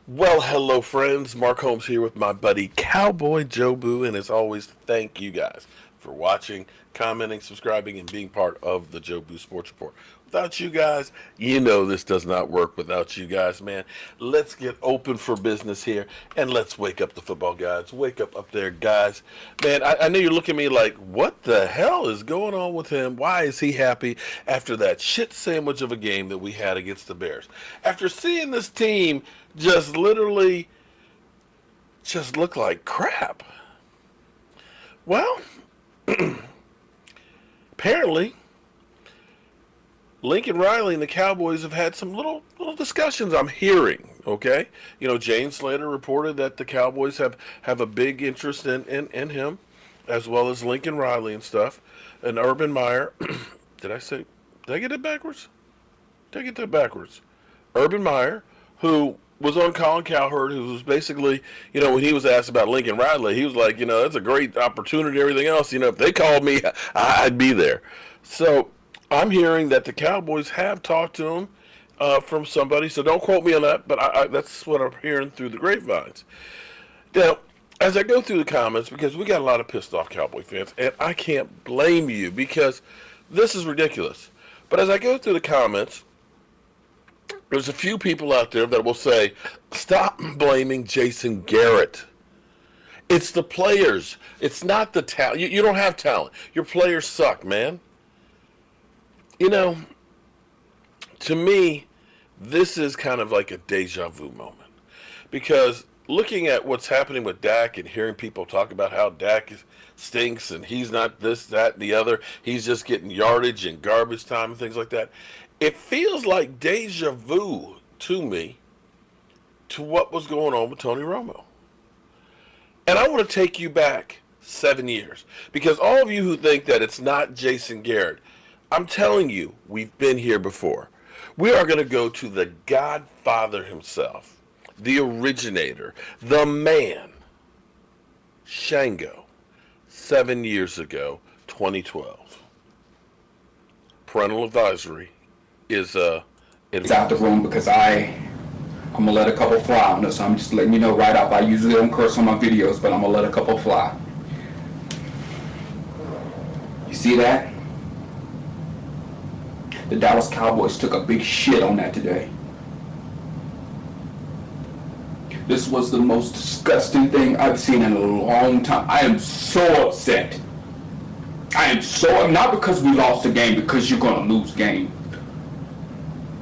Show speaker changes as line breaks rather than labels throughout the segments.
Well, hello, friends. Mark Holmes here with my buddy Cowboy Joe Boo, and as always, thank you guys for watching, commenting, subscribing, and being part of the Joe Boo Sports Report. Without you guys, you know this does not work without you guys, man. Let's get open for business here, and let's wake up the football guys. Wake up there, guys. Man, I know you're looking at me like, what the hell is going on with him? Why is he happy after that shit sandwich of a game that we had against the Bears? After seeing this team just literally just look like crap. Well, apparently Lincoln Riley and the Cowboys have had some little discussions I'm hearing, okay? You know, Jane Slater reported that the Cowboys have a big interest in him, as well as Lincoln Riley and stuff. And Urban Meyer, did I get it backwards? Did I get that backwards? Urban Meyer, who was on Colin Cowherd, who was basically, you know, when he was asked about Lincoln Riley, he was like, you know, that's a great opportunity, everything else. You know, if they called me, I'd be there. So I'm hearing that the Cowboys have talked to him from somebody, so don't quote me on that, but that's what I'm hearing through the grapevines. Now, as I go through the comments, because we got a lot of pissed off Cowboy fans, and I can't blame you because this is ridiculous. But as I go through the comments, there's a few people out there that will say, stop blaming Jason Garrett. It's the players. It's not the talent. You don't have talent. Your players suck, man. You know, to me, this is kind of like a deja vu moment. Because looking at what's happening with Dak and hearing people talk about how Dak stinks and he's not this, that, and the other, he's just getting yardage and garbage time and things like that. It feels like deja vu to me to what was going on with Tony Romo. And I want to take you back 7 years. Because all of you who think that it's not Jason Garrett, I'm telling you, we've been here before. We are going to go to the Godfather himself, the originator, the man, Shango, 7 years ago, 2012. Parental advisory is
It's out the room because I'm gonna let a couple fly on this. So I'm just letting you know right off. I usually don't curse on my videos, but I'm gonna let a couple fly. You see that? The Dallas Cowboys took a big shit on that today. This was the most disgusting thing I've seen in a long time. I am so upset. Not because we lost the game, because you're gonna lose game.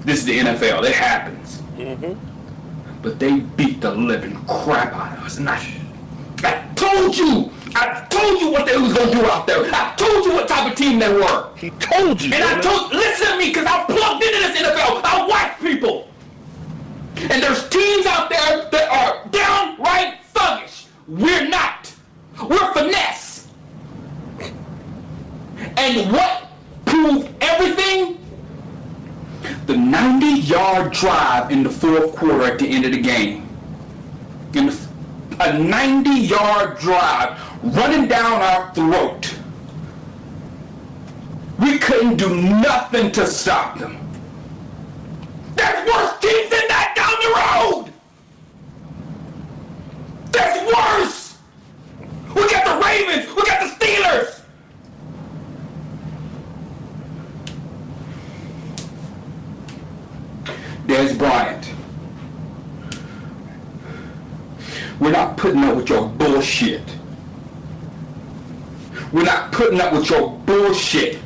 This is the NFL. It happens. Mm-hmm. But they beat the living crap out of us. And I told you what they was going to do out there. I told you what type of team they were.
He told you.
And listen to me, because I'm plugged into this NFL. I watch people. And there's teams out there that are downright thuggish. We're not. We're finesse. And what proved everything? The 90-yard drive in the fourth quarter at the end of the game. A 90-yard drive running down our throat. We couldn't do nothing to stop them. There's worse teams than that down the road. There's worse. We got the Ravens. We got the Steelers. Des Bryant. We're not putting up with your bullshit. We're not putting up with your bullshit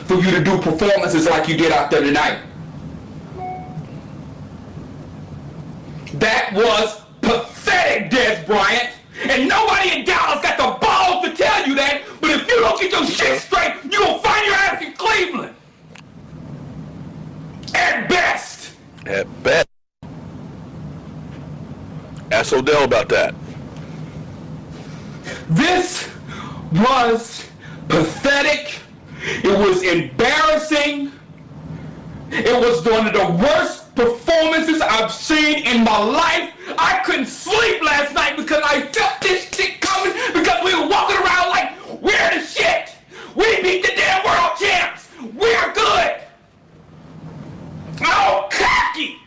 for you to do performances like you did out there tonight. That was pathetic, Des Bryant. And nobody in Dallas got the balls to tell you that. But if you don't get your shit straight, you're going to find your ass in Cleveland. At best.
At best. Ask Odell about that.
This was pathetic. It was embarrassing. It was one of the worst performances I've seen in my life. I couldn't sleep last night because I felt this shit coming because we were walking around like we're the shit. We beat the damn world champs. We're good. Oh, cocky.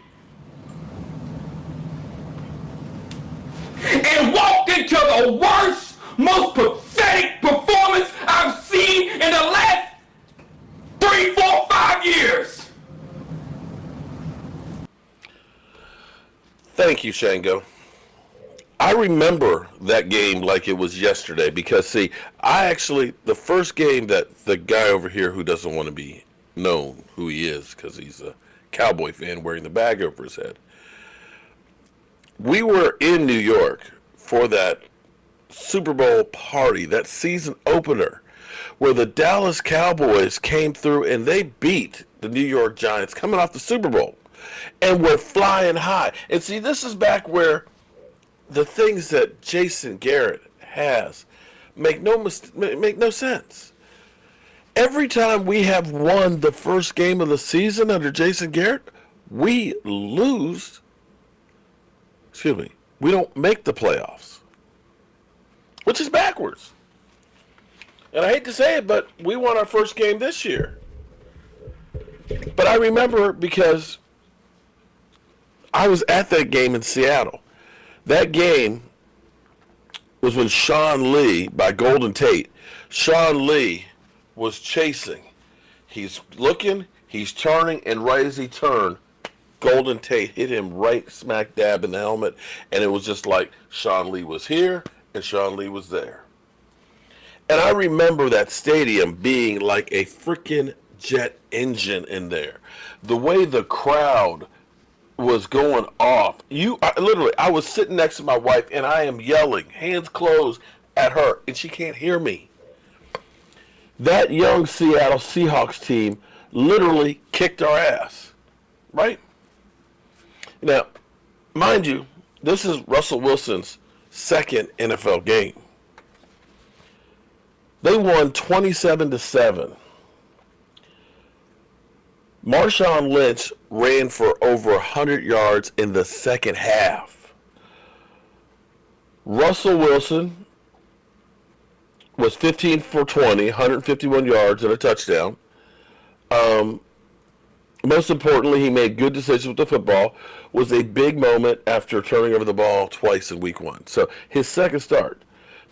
walked into the worst, most pathetic performance I've seen in the last 3, 4, 5 years.
Thank you, Shango. I remember that game like it was yesterday because, see, the first game that the guy over here who doesn't want to be known who he is because he's a Cowboy fan wearing the bag over his head, we were in New York for that Super Bowl party, that season opener, where the Dallas Cowboys came through and they beat the New York Giants coming off the Super Bowl and were flying high. And see, this is back where the things that Jason Garrett has make no sense. Every time we have won the first game of the season under Jason Garrett, we lose. We don't make the playoffs, which is backwards. And I hate to say it, but we won our first game this year. But I remember because I was at that game in Seattle. That game was when Sean Lee, by Golden Tate, Sean Lee was chasing. He's looking, he's turning, and right as he turned, Golden Tate hit him right smack dab in the helmet, and it was just like Sean Lee was here and Sean Lee was there. And I remember that stadium being like a freaking jet engine in there. The way the crowd was going off. I was sitting next to my wife and I am yelling, hands closed at her, and she can't hear me. That young Seattle Seahawks team literally kicked our ass, right? Now, mind you, this is Russell Wilson's second NFL game. They won 27-7. Marshawn Lynch ran for over 100 yards in the second half. Russell Wilson was 15 for 20, 151 yards and a touchdown. Most importantly, he made good decisions with the football. Was a big moment after turning over the ball twice in week 1. So his second start.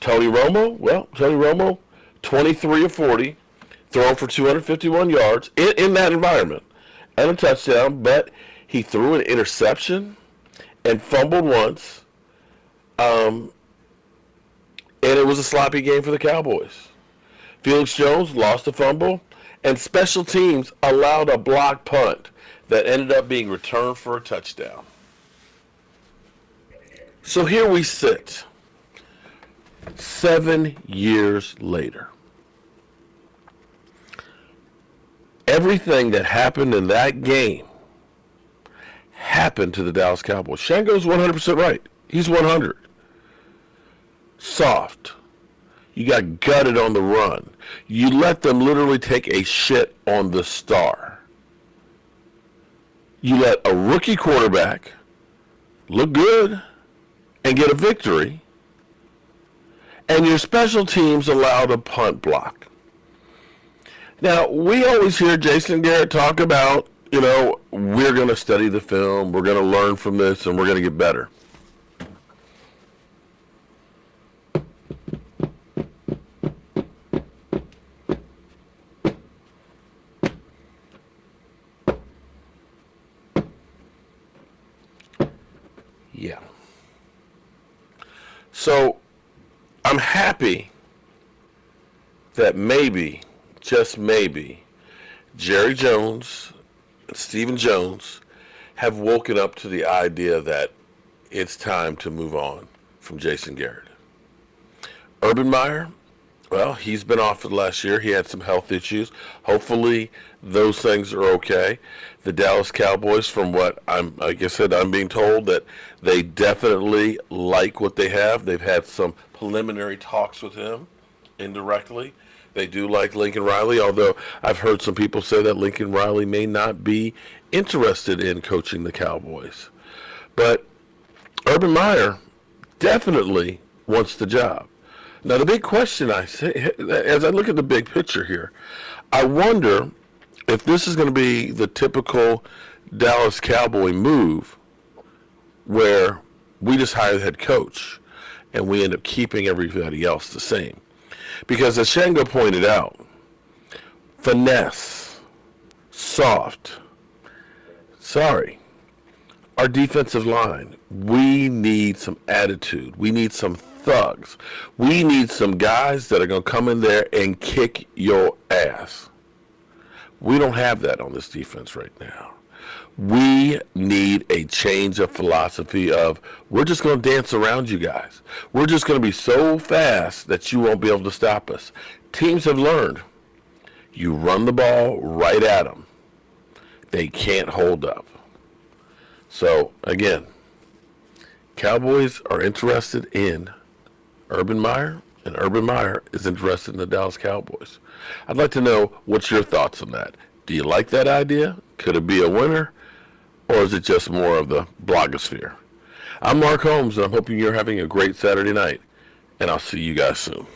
Tony Romo, 23 of 40, thrown for 251 yards in that environment and a touchdown, but he threw an interception and fumbled once. And it was a sloppy game for the Cowboys. Felix Jones lost a fumble, and special teams allowed a blocked punt that ended up being returned for a touchdown. So here we sit, 7 years later. Everything that happened in that game happened to the Dallas Cowboys. Shango's 100% right. He's 100. Soft. You got gutted on the run. You let them literally take a shit on the star. You let a rookie quarterback look good and get a victory, and your special teams allowed a punt block. Now, we always hear Jason Garrett talk about, we're going to study the film, we're going to learn from this, and we're going to get better. Yeah. So, I'm happy that maybe, just maybe, Jerry Jones and Stephen Jones have woken up to the idea that it's time to move on from Jason Garrett. Urban Meyer, well, he's been off for the last year. He had some health issues. Hopefully those things are okay. The Dallas Cowboys, from what I'm being told that they definitely like what they have. They've had some preliminary talks with him indirectly. They do like Lincoln Riley, although I've heard some people say that Lincoln Riley may not be interested in coaching the Cowboys. But Urban Meyer definitely wants the job. Now, the big question as I look at the big picture here, I wonder if this is going to be the typical Dallas Cowboy move where we just hire the head coach and we end up keeping everybody else the same. Because as Shango pointed out, finesse, soft, sorry, our defensive line, we need some attitude. We need some thugs. We need some guys that are going to come in there and kick your ass. We don't have that on this defense right now. We need a change of philosophy of, we're just going to dance around you guys. We're just going to be so fast that you won't be able to stop us. Teams have learned, you run the ball right at them, they can't hold up. So, again, Cowboys are interested in Urban Meyer, and Urban Meyer is interested in the Dallas Cowboys. I'd like to know what's your thoughts on that. Do you like that idea? Could it be a winner? Or is it just more of the blogosphere? I'm Mark Holmes, and I'm hoping you're having a great Saturday night, and I'll see you guys soon.